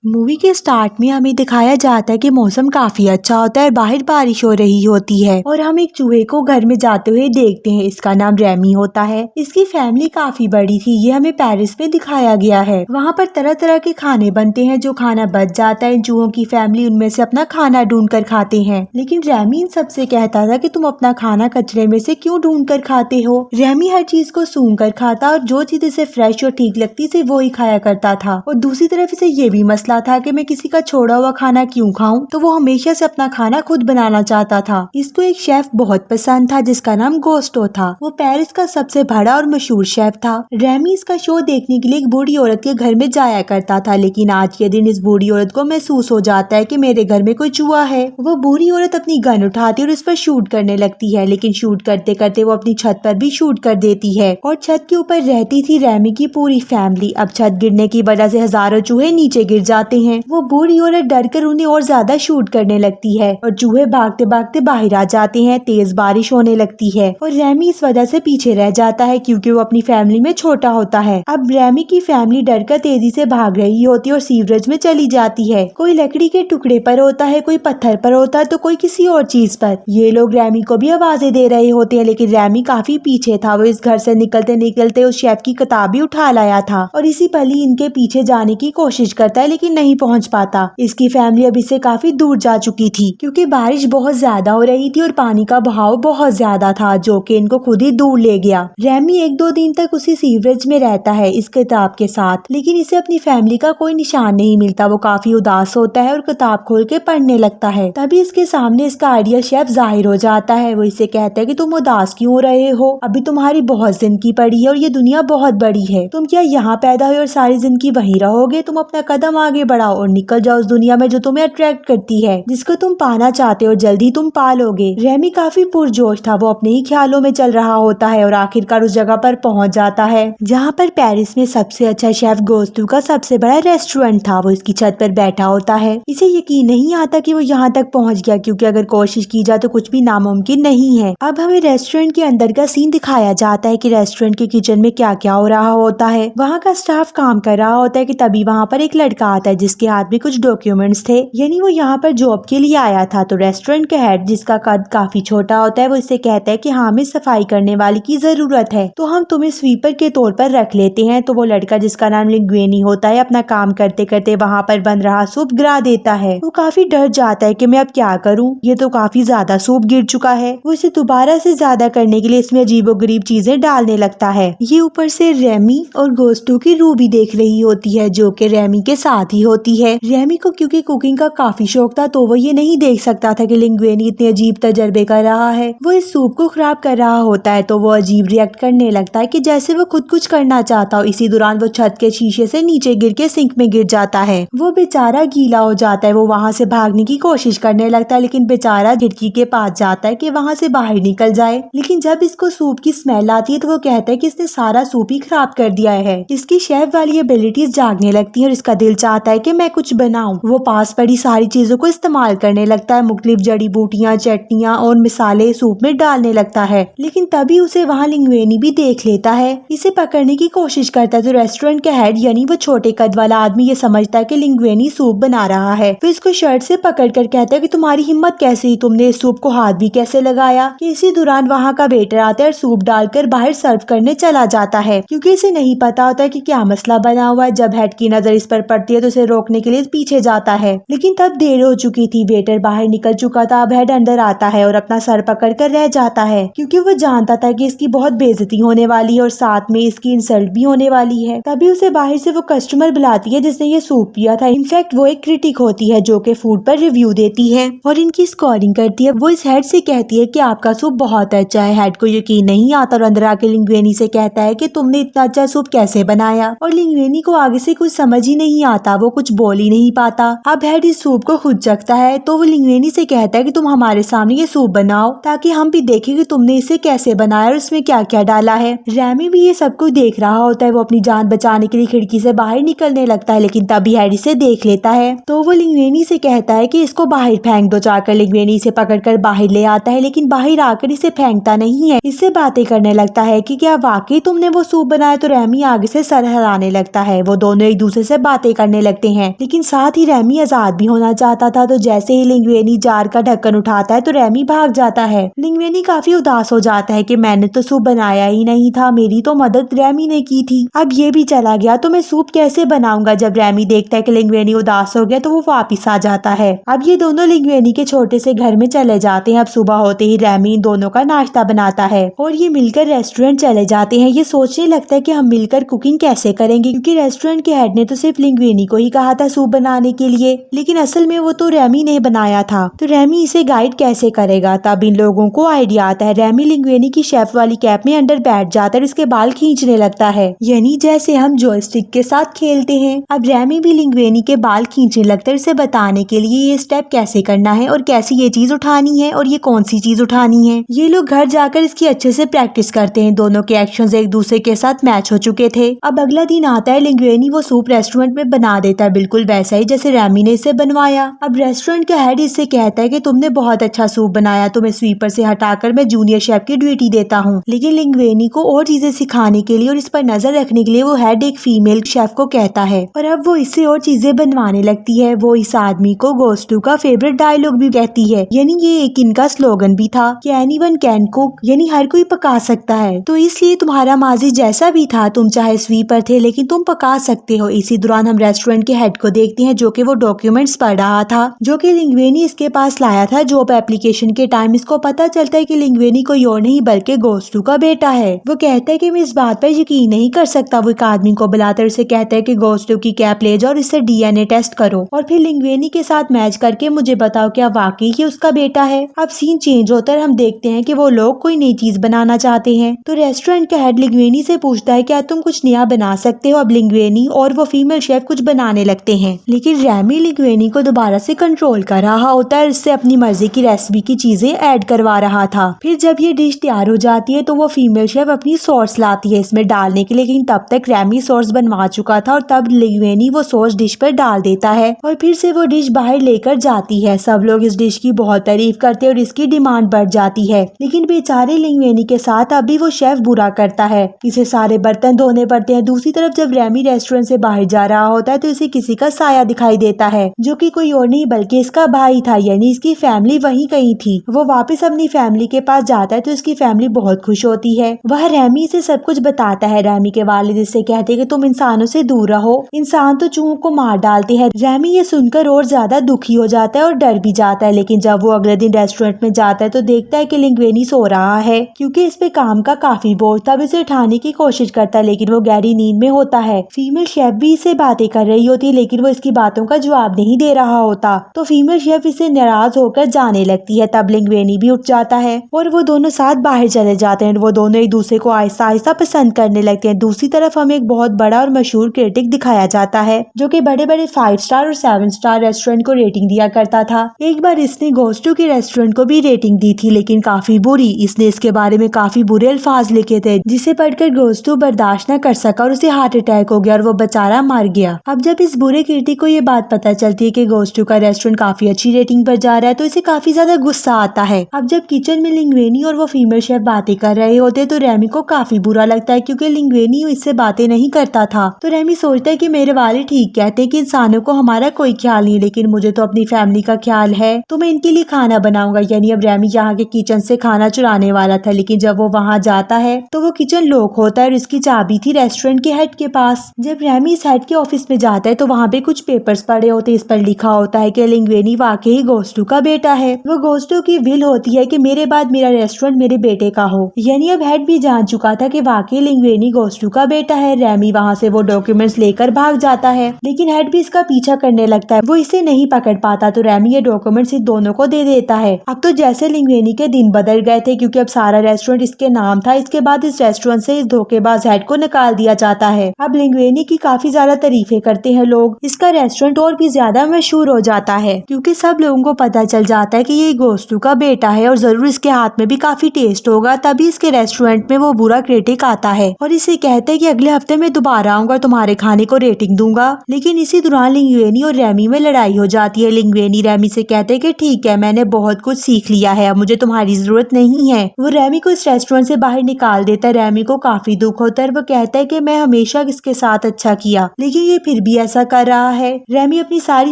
Movie के start में हमें दिखाया जाता है कि मौसम काफी अच्छा होता है, बाहर बारिश हो रही होती है और हम एक चूहे को घर में जाते हुए देखते हैं। इसका नाम रेमी होता है। इसकी फैमिली काफी बड़ी थी। ये हमें पेरिस में दिखाया गया है। वहाँ पर तरह तरह के खाने बनते हैं। जो खाना बच जाता है चूहों की फैमिली उनमें से अपना खाना ढूंढ कर खाते हैं। लेकिन रेमी इन सबसे कहता था कि तुम अपना खाना कचरे में से क्यों ढूंढ कर खाते हो। रेमी हर चीज को सूंघ कर खाता और जो चीज इसे फ्रेश और ठीक लगती थी वो ही खाया करता था। और दूसरी तरफ इसे ये भी मसला था कि मैं किसी का छोड़ा हुआ खाना क्यों खाऊं, तो वो हमेशा से अपना खाना खुद बनाना चाहता था। इसको एक शेफ बहुत पसंद था जिसका नाम गोस्टो था। वो पेरिस का सबसे बड़ा और मशहूर शेफ था। रेमी इसका शो देखने के लिए एक बूढ़ी औरत के घर में जाया करता था, लेकिन आज के दिन इस बूढ़ी औरत को महसूस हो जाता है कि मेरे घर में कोई चूहा है। वो बूढ़ी औरत अपनी गन उठाती और उस पर शूट करने लगती है, लेकिन शूट करते करते वो अपनी छत पर भी शूट कर देती है। और छत के ऊपर रहती थी रेमी की पूरी फैमिली। अब छत गिरने की वजह से हजारों चूहे नीचे गिर जाते हैं। वो बूढ़ी औरत डरकर उन्हें और ज्यादा शूट करने लगती है और चूहे भागते भागते बाहर आ जाते हैं। तेज बारिश होने लगती है और रेमी इस वजह से पीछे रह जाता है क्योंकि वो अपनी फैमिली में छोटा होता है। अब रेमी की फैमिली डरकर तेजी से भाग रही होती है और सीवरेज में चली जाती है। कोई लकड़ी के टुकड़े पर होता है, कोई पत्थर पर होता है, तो कोई किसी और चीज पर। ये लोग रेमी को भी आवाजें दे रहे होते हैं, लेकिन रेमी काफी पीछे था। वो इस घर से निकलते निकलते उस शेफ की किताब भी उठा लाया था और इसी पल ही इनके पीछे जाने की कोशिश करता है, लेकिन नहीं पहुंच पाता। इसकी फैमिली अभी से काफी दूर जा चुकी थी क्योंकि बारिश बहुत ज्यादा हो रही थी और पानी का बहाव बहुत ज्यादा था जो कि इनको खुद ही दूर ले गया। रेमी 1-2 दिन तक उसी सीवरेज में रहता है इस किताब के साथ, लेकिन इसे अपनी फैमिली का कोई निशान नहीं मिलता। वो काफी उदास होता है और किताब खोल के पढ़ने लगता है। तभी इसके सामने इसका आइडियल शेफ जाहिर हो जाता है। वो इसे कहता है कि तुम उदास क्यों हो रहे हो, अभी तुम्हारी बहुत जिंदगी पड़ी है और ये दुनिया बहुत बड़ी है। तुम क्या यहाँ पैदा हुए और सारी जिंदगी वहीं रहोगे? तुम अपना कदम आगे बढ़ाओ और निकल जाओ उस दुनिया में जो तुम्हें अट्रैक्ट करती है, जिसको तुम पाना चाहते हो। जल्दी तुम पालोगे। रेमी काफी पुरजोश था। वो अपने ही ख्यालों में चल रहा होता है और आखिरकार उस जगह पर पहुंच जाता है जहाँ पर पेरिस में सबसे अच्छा शेफ गोस्टो का सबसे बड़ा रेस्टोरेंट था। वो इसकी छत पर बैठा होता है। इसे यकीन नहीं आता कि वो यहाँ तक पहुँच गया, क्योंकि अगर कोशिश की जाए तो कुछ भी नामुमकिन नहीं है। अब हमें रेस्टोरेंट के अंदर का सीन दिखाया जाता है कि रेस्टोरेंट के किचन में क्या क्या हो रहा होता है। वहाँ का स्टाफ काम कर रहा होता है कि तभी वहाँ पर एक लड़का आता है जिसके हाथ में कुछ डॉक्यूमेंट्स थे, यानी वो यहाँ पर जॉब के लिए आया था। तो रेस्टोरेंट का हेड, जिसका कद काफी छोटा होता है, वो इससे कहता है कि हाँ, हमें सफाई करने वाली की जरूरत है, तो हम तुम्हें स्वीपर के तौर पर रख लेते हैं। तो वो लड़का, जिसका नाम लिंग्वेनी होता है, अपना काम करते करते वहाँ पर बन रहा सूप गिरा देता है। वो काफी डर जाता है कि मैं अब क्या करूँ, ये तो काफी ज्यादा सूप गिर चुका है। वो इसे दोबारा से ज्यादा करने के लिए इसमें अजीबोगरीब चीजें डालने लगता है। ये ऊपर से रेमी और गोस्टो की रूह भी देख रही होती है जो कि रेमी के साथ ही होती है। रेमी को क्योंकि कुकिंग का काफी शौक था, तो वो ये नहीं देख सकता था कि लिंग्वेनी इतने अजीब तजर्बे कर रहा है। वो इस सूप को खराब कर रहा होता है, तो वो अजीब रिएक्ट करने लगता है कि जैसे वो खुद कुछ करना चाहता हो। इसी दौरान वो छत के शीशे से नीचे गिर के सिंक में गिर जाता है। वो बेचारा गीला हो जाता है। वो वहाँ से भागने की कोशिश करने लगता है, लेकिन बेचारा खिड़की के पास जाता है कि वहाँ से बाहर निकल जाए। लेकिन जब इसको सूप की स्मेल आती है तो वो कहता है कि इसने सारा सूप ही खराब कर दिया है। इसकी शेफ वाली एबिलिटीज जागने लगती है और इसका दिल चाहता है कि मैं कुछ बनाऊं। वो पास पड़ी सारी चीजों को इस्तेमाल करने लगता है। मुख्तलिफ जड़ी बूटियां, चटनियां और मिसाले सूप में डालने लगता है, लेकिन तभी उसे वहाँ लिंग्वेनी भी देख लेता है। इसे पकड़ने की कोशिश करता है तो रेस्टोरेंट का हेड, यानी वो छोटे कद वाला आदमी, ये समझता है कि लिंग्वेनी सूप बना रहा है। फिर इसको शर्ट से पकड़ कर कहता है कि तुम्हारी हिम्मत कैसे, तुमने इस सूप को हाथ भी कैसे लगाया। कि इसी दौरान वहाँ का वेटर आता है और सूप डालकर बाहर सर्व करने चला जाता है, क्योंकि इसे नहीं पता होता कि क्या मसला बना हुआ है। जब हेड की नजर इस पर पड़ती है तो उसे रोकने के लिए पीछे जाता है, लेकिन तब देर हो चुकी थी। वेटर बाहर निकल चुका था। अब हेड अंदर आता है और अपना सर पकड़ कर रह जाता है, क्योंकि वो जानता था कि इसकी बहुत बेइज्जती होने वाली है और साथ में इसकी इंसल्ट भी होने वाली है। तभी उसे बाहर से वो कस्टमर बुलाती है जिसने ये सूप पिया था। इनफैक्ट वो एक क्रिटिक होती है जो कि फूड पर रिव्यू देती है और इनकी स्कोरिंग करती है। वो इस हेड से कहती है कि आपका सूप बहुत अच्छा है। हेड को यकीन नहीं आता और अंदर आके लिंग्वेनी से कहता है कि तुमने इतना अच्छा सूप कैसे बनाया। और लिंग्वेनी को आगे से कुछ समझ ही नहीं आता, वो कुछ बोल ही नहीं पाता। अब हेड इस सूप को खुद चखता है, तो वो लिंग्वेनी से कहता है कि तुम हमारे सामने ये सूप बनाओ ताकि हम भी देखें कि तुमने इसे कैसे बनाया और इसमें क्या क्या डाला है। रेमी भी ये सब कुछ देख रहा होता है। वो अपनी जान बचाने के लिए खिड़की से बाहर निकलने लगता है, लेकिन तभी हेड इसे देख लेता है, तो वो लिंग्वेनी से कहता है कि इसको बाहर फेंक दो। जाकर लिंग्वेनी इसे पकड़कर बाहर ले आता है, लेकिन बाहर आकर इसे फेंकता नहीं है। इससे बातें करने लगता है कि क्या वाकई तुमने वो सूप बनाया। तो रेमी आगे से सर हिलाने लगता है। वो दोनों एक दूसरे से बातें करने लगते लगते हैं। लेकिन साथ ही रैमी आजाद भी होना चाहता था। तो जैसे ही लिंग्वेनी जार का ढक्कन उठाता है तो रैमी भाग जाता है। लिंग्वेनी काफी उदास हो जाता है कि मैंने तो सूप बनाया ही नहीं था, मेरी तो मदद रैमी ने की थी, अब ये भी चला गया तो मैं सूप कैसे बनाऊंगा। जब रैमी देखता है कि लिंग्वेनी उदास हो गया तो वो वापिस आ जाता है। अब ये दोनों लिंग्वेनी के छोटे से घर में चले जाते हैं। अब सुबह होते ही रैमी इन दोनों का नाश्ता बनाता है और ये मिलकर रेस्टोरेंट चले जाते हैं। ये सोचने लगता है कि हम मिलकर कुकिंग कैसे करेंगे, क्योंकि रेस्टोरेंट के हेड ने तो सिर्फ लिंग्वेनी को ही कहा था सूप बनाने के लिए, लेकिन असल में वो तो रैमी ने बनाया था। तो रैमी इसे गाइड कैसे करेगा। तब इन लोगों को आइडिया आता है। रैमी लिंग्वेनी की शेफ वाली कैप में अंदर बैठ जाता है और इसके बाल खींचने लगता है, यानी जैसे हम जॉयस्टिक के साथ खेलते हैं। अब रैमी भी लिंग्वेनी के बाल खींचने लगता है इसे बताने के लिए ये स्टेप कैसे करना है और कैसे ये चीज उठानी है और ये कौन सी चीज उठानी है। ये लोग घर जाकर इसकी अच्छे से प्रैक्टिस करते हैं। दोनों के एक्शंस एक दूसरे के साथ मैच हो चुके थे। अब अगला दिन आता है। लिंग्वेनी वो सूप रेस्टोरेंट में बना देता है, बिल्कुल वैसा ही जैसे रैमी ने इसे बनवाया। अब रेस्टोरेंट का हेड इससे कहता है कि तुमने बहुत अच्छा सूप बनाया, तुम्हें स्वीपर से हटाकर मैं जूनियर शेफ की ड्यूटी देता हूँ। लेकिन लिंग्वेनी को और चीजें सिखाने के लिए और इस पर नजर रखने के लिए वो हेड एक फीमेल शेफ को कहता है और अब वो इससे और चीजें बनवाने लगती है। वो इस आदमी को गोस्टू का फेवरेट डायलॉग भी कहती है, यानी ये एक इनका स्लोगन भी था कि एनीवन कैन कुक, यानी हर कोई पका सकता है। तो इसलिए तुम्हारा माजी जैसा भी था, तुम चाहे स्वीपर थे लेकिन तुम पका सकते हो। इसी दौरान हम रेस्टोरेंट के हेड को देखते हैं जो कि वो डॉक्यूमेंट्स पढ़ रहा था जो कि लिंग्वेनी इसके पास लाया था जॉब एप्लीकेशन के टाइम। इसको पता चलता है कि लिंग्वेनी कोई और नहीं बल्कि गोस्टू का बेटा है। वो कहता है कि मैं इस बात पर यकीन नहीं कर सकता। वो एक आदमी को बुलाकर उसे कहता है कि गोस्टू की कैप ले जाओ और इससे डीएनए टेस्ट करो और फिर लिंग्वेनी के साथ मैच करके मुझे बताओ क्या वाकई ही उसका बेटा है। अब सीन चेंज होता है, हम देखते हैं कि वो लोग कोई नई चीज बनाना चाहते हैं। तो रेस्टोरेंट का हेड लिंग्वेनी से पूछता है क्या तुम कुछ नया बना सकते हो। अब लिंग्वेनी और वो फीमेल शेफ कुछ बनाने लगते हैं, लेकिन रैमी लिंग्वेनी को दोबारा से कंट्रोल कर रहा होता है, इससे अपनी मर्जी की रेसिपी की चीजें ऐड करवा रहा था। फिर जब ये डिश तैयार हो जाती है तो वो फीमेल शेफ अपनी सॉस लाती है इसमें डालने के लिए, लेकिन तब तक रैमी सॉस बनवा चुका था और तब लिंग्वेनी वो सॉस डिश पर डाल देता है और फिर से वो डिश बाहर लेकर जाती है। सब लोग इस डिश की बहुत तारीफ करते हैं और इसकी डिमांड बढ़ जाती है, लेकिन बेचारे लिंग्वेनी के साथ अभी वो शेफ बुरा करता है, इसे सारे बर्तन धोने पड़ते हैं। दूसरी तरफ जब रैमी रेस्टोरेंट से बाहर जा रहा होता है तो इसे किसी का साया दिखाई देता है जो कि कोई और नहीं बल्कि इसका भाई था, यानी इसकी फैमिली वहीं कहीं थी। वो वापस अपनी फैमिली के पास जाता है तो इसकी फैमिली बहुत खुश होती है। वह रैमी से सब कुछ बताता है। रैमी के वालिद इससे कहते हैं कि तुम इंसानों से दूर रहो, इंसान तो चूहों को मार डालते हैं। रैमी ये सुनकर और ज्यादा दुखी हो जाता है और डर भी जाता है। लेकिन जब वो अगले दिन रेस्टोरेंट में जाता है तो देखता है कि लिंग्वेनी सो रहा है क्योंकि इस पे काम का काफी बोझ था। इसे उठाने की कोशिश करता है लेकिन वो गहरी नींद में होता है। फीमेल शेफ भी इसे बातें कर रही होती है लेकिन वो इसकी बातों का जवाब नहीं दे रहा होता। तो फीमेल शेफ इसे नाराज होकर जाने लगती है। तब लिंग्वेनी भी उठ जाता है और वो दोनों साथ बाहर चले जाते हैं। वो दोनों एक दूसरे को आहिस्ता आहिस्ता पसंद करने लगते हैं। दूसरी तरफ हमें एक बहुत बड़ा और मशहूर क्रिटिक दिखाया जाता है जो कि बड़े बड़े 5 स्टार और 7 स्टार रेस्टोरेंट को रेटिंग दिया करता था। एक बार इसने गोस्टू के रेस्टोरेंट को भी रेटिंग दी थी लेकिन काफी बुरी। इसने इसके बारे में काफी बुरे अल्फाज लिखे थे जिसे पढ़कर गोस्टू बर्दाश्त न कर सका और उसे हार्ट अटैक हो गया और वो बेचारा मर गया। अब जब इस बुरे क्रिटिक को ये बात पता चलती है कि गोस्टू का रेस्टोरेंट काफी अच्छी रेटिंग पर जा रहा है तो इसे काफी ज्यादा गुस्सा आता है। अब जब किचन में लिंग्वेनी और वो फीमेल शेफ बातें कर रहे होते तो रैमी को काफी बुरा लगता है क्योंकि लिंग्वेनी इससे बातें नहीं करता था। तो रैमी सोचता है कि मेरे वाले ठीक कहते हैं कि इंसानों को हमारा कोई ख्याल नहीं, लेकिन मुझे तो अपनी फैमिली का ख्याल है, तो मैं इनके लिए खाना बनाऊंगा। यानी अब रैमी यहाँ के किचन से खाना चुराने वाला था, लेकिन जब वो वहाँ जाता है तो वो किचन लॉक होता है और इसकी चाबी थी रेस्टोरेंट के हेड के पास। जब रैमी इस हेड के ऑफिस में जाता है तो वहाँ पे कुछ पेपर्स पड़े होते हैं। इस पर लिखा होता है कि लिंग्वेनी वाकई गोस्टू का बेटा है। वो गोस्टू की विल होती है कि मेरे बाद मेरा रेस्टोरेंट मेरे बेटे का हो। यानी अब हेड भी जान चुका था कि वाकई लिंग्वेनी गोस्टू का बेटा है। रैमी वहाँ से वो डॉक्यूमेंट्स लेकर भाग जाता है लेकिन हेड भी इसका पीछा करने लगता है। वो इसे नहीं पकड़ पाता तो रैमी ये डॉक्यूमेंट्स इन दोनों को दे देता है। अब तो जैसे लिंग्वेनी के दिन बदल गए थे क्योंकि अब सारा रेस्टोरेंट इसके नाम था। इसके बाद इस रेस्टोरेंट से इस धोखेबाज हेड को निकाल दिया जाता है। अब लिंग्वेनी की काफी ज्यादा तारीफें करते हैं लोग। इसका रेस्टोरेंट और भी ज्यादा मशहूर हो जाता है क्योंकि सब लोगों को पता चल जाता है कि ये गोस्टू का बेटा है और जरूर इसके हाथ में भी काफी टेस्ट होगा। तभी इसके रेस्टोरेंट में वो बुरा क्रिटिक आता है और इसे कहते हैं कि अगले हफ्ते में दोबारा आऊंगा, तुम्हारे खाने को रेटिंग दूंगा। लेकिन इसी दौरान लिंग्वेनी और रैमी में लड़ाई हो जाती है। लिंग्वेनी रैमी से कहते हैं कि ठीक है, मैंने बहुत कुछ सीख लिया है, अब मुझे तुम्हारी जरूरत नहीं है। वो रैमी को इस रेस्टोरेंट से बाहर निकाल देता है। रैमी को काफी दुख होता है। वो कहता है कि मैं हमेशा इसके साथ अच्छा किया लेकिन ये फिर भी ही ऐसा कर रहा है। रेमी अपनी सारी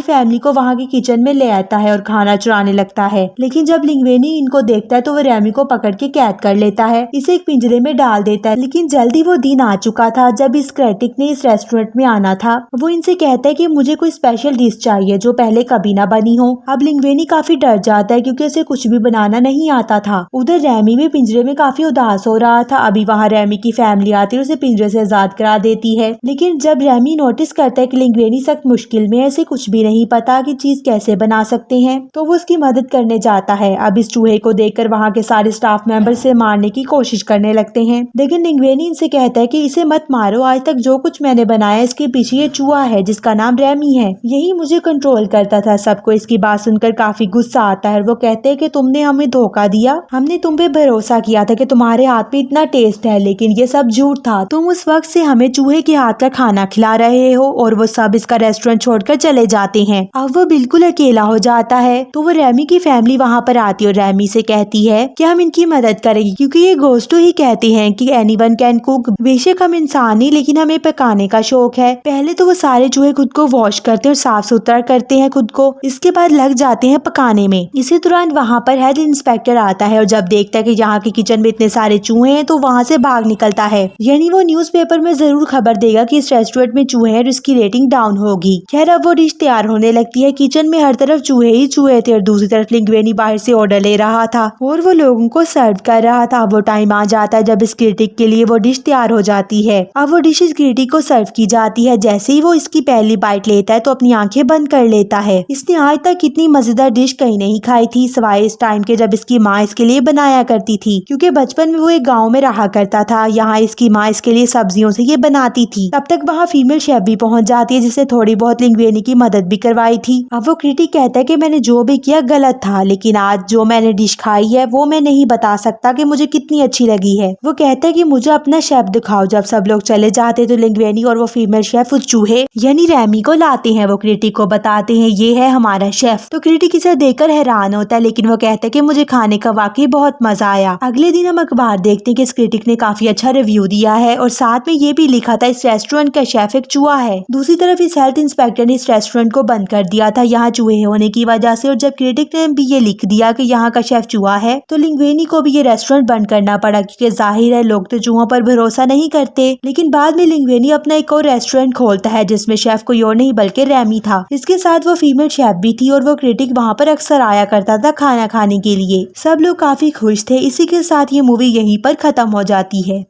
फैमिली को वहाँ के किचन में ले आता है और खाना चुराने लगता है, लेकिन जब लिंग्वेनी इनको देखता है तो वो रेमी को पकड़ के कैद कर लेता है, इसे एक पिंजरे में डाल देता है। लेकिन जल्दी वो दिन आ चुका था जब इस क्रिटिक ने इस रेस्टोरेंट में आना था। वो इनसे कहता है कि मुझे कोई स्पेशल डिश चाहिए जो पहले कभी ना बनी हो। अब लिंग्वेनी काफी डर जाता है क्योंकि उसे कुछ भी बनाना नहीं आता था। उधर रेमी भी पिंजरे में काफी उदास हो रहा था। अभी वहाँ रेमी की फैमिली आती है, उसे पिंजरे से आजाद करा देती है। लेकिन जब रेमी नोटिस करता है कि लिंग्वेनी सख्त मुश्किल में है, इसे कुछ भी नहीं पता कि चीज कैसे बना सकते हैं, तो वो उसकी मदद करने जाता है। अब इस चूहे को देखकर वहाँ के सारे स्टाफ मेंबर से मारने की कोशिश करने लगते हैं, लेकिन लिंग्वेनी इनसे कहता है कि इसे मत मारो, आज तक जो कुछ मैंने बनाया इसके पीछे ये चूहा है जिसका नाम रेमी है, यही मुझे कंट्रोल करता था। सबको इसकी बात सुनकर काफी गुस्सा आता है। वो कहते हैं कि तुमने हमें धोखा दिया, हमने तुम पे भरोसा किया था कि तुम्हारे हाथ में इतना टेस्ट है, लेकिन ये सब झूठ था। तुम उस वक्त से हमें चूहे के हाथ का खाना खिला रहे हो। और वो सब इसका रेस्टोरेंट छोड़कर चले जाते हैं। अब वो बिल्कुल अकेला हो जाता है, तो वो रेमी की फैमिली वहाँ पर आती है और रेमी से कहती है कि हम इनकी मदद करेंगे, क्योंकि ये घोस्टू ही कहते हैं कि एनीवन कैन कुक। बेशक हम इंसान ही, लेकिन हमें पकाने का शौक है। पहले तो वो सारे चूहे खुद को वॉश करते हैं और साफ सुथरा करते हैं खुद को, इसके बाद लग जाते हैं पकाने में। इसी दौरान वहाँ पर हेड इंस्पेक्टर आता है और जब देखता है कि यहाँ के किचन में इतने सारे चूहे हैं तो वहाँ से भाग निकलता है। यानी वो न्यूज़पेपर में जरूर खबर देगा कि इस रेस्टोरेंट में चूहे हैं और इसकी रेटिंग डाउन होगी। खैर अब वो डिश तैयार होने लगती है। किचन में हर तरफ चूहे ही चूहे थे और दूसरी तरफ लिंग्वेनी बाहर से ऑर्डर ले रहा था और वो लोगों को सर्व कर रहा था। वो टाइम आ जाता है जब इस क्रिटिक के लिए वो डिश तैयार हो जाती है। अब वो डिश इस क्रिटिक को सर्व की जाती है। जैसे ही वो इसकी पहली बाइट लेता है तो अपनी आंखें बंद कर लेता है। इसने आज तक इतनी मजेदार डिश कहीं नहीं खाई थी, सिवाय इस टाइम के जब इसकी माँ इसके लिए बनाया करती थी, क्योंकि बचपन में वो एक गाँव में रहा करता था। यहाँ इसकी माँ इसके लिए सब्जियों से ये बनाती थी। तब तक वहाँ फीमेल शेफ भी पहुँच जाती है जिससे थोड़ी बहुत लिंग्वेनी की मदद भी करवाई थी। अब वो क्रिटिक कहता है कि मैंने जो भी किया गलत था, लेकिन आज जो मैंने डिश खाई है वो मैं नहीं बता सकता कि मुझे कितनी अच्छी लगी है। वो कहता है कि मुझे अपना शेफ दिखाओ। जब सब लोग चले जाते तो लिंग्वेनी और वो फीमेल शेफ उस चूहे यानी रेमी को लाते हैं। वो क्रिटिक को बताते हैं ये है हमारा शेफ। तो क्रिटिक इसे देखकर हैरान होता है, लेकिन वो कहता है कि मुझे खाने का वाकई बहुत मजा आया। अगले दिन हम अखबार देखते हैं कि इस क्रिटिक ने काफी अच्छा रिव्यू दिया है और साथ में ये भी लिखा था इस रेस्टोरेंट का शेफ एक चूहा है। दूसरी तरफ इस हेल्थ इंस्पेक्टर ने इस रेस्टोरेंट को बंद कर दिया था यहाँ चूहे होने की वजह से। और जब क्रिटिक ने भी ये लिख दिया कि यहाँ का शेफ चूहा है तो लिंग्वेनी को भी ये रेस्टोरेंट बंद करना पड़ा, क्योंकि जाहिर है लोग तो चूहों पर भरोसा नहीं करते। लेकिन बाद में लिंग्वेनी अपना एक और रेस्टोरेंट खोलता है जिसमें शेफ कोई और नहीं बल्कि रेमी था। इसके साथ वो फीमेल शेफ भी थी और वो क्रिटिक वहाँ पर अक्सर आया करता था खाना खाने के लिए। सब लोग काफी खुश थे। इसी के साथ ये मूवी यहीं पर खत्म हो जाती है।